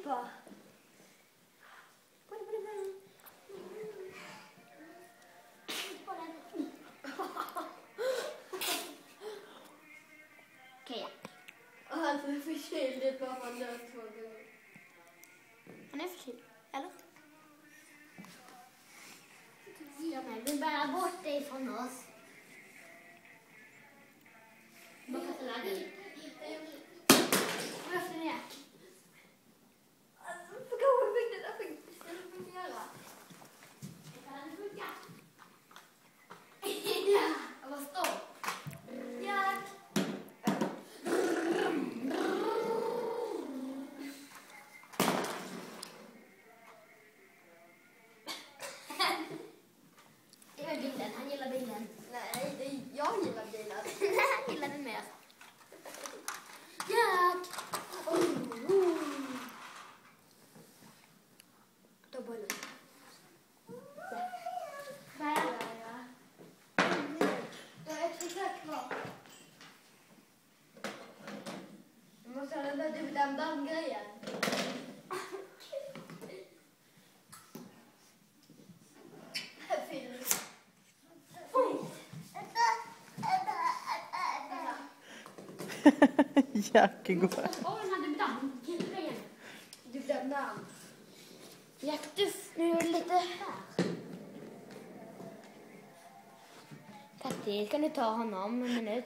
Hoppa. Okej. Alltså det är förkyld, det var man löst 2 gånger. Han är förkyld, eller? Ja, men vi bär bort dig från oss. Vad kan du lägga dit? Varför ner? Alltså, vad går det där för att göra? Det kan funka. Ja, vad står? Jack! Det är bilen, han gillar bilen. Nej, jag gillar bilar. Han gillar den mer. Jack! Ta bollen. Jag har ett försök kvar. Jag måste ha den där damm-damm-grejen. Jack går. Åh, den hade damm-grejen. Damm-damm. Jack, nu är det lite här. Patti, kan du ta honom en minut?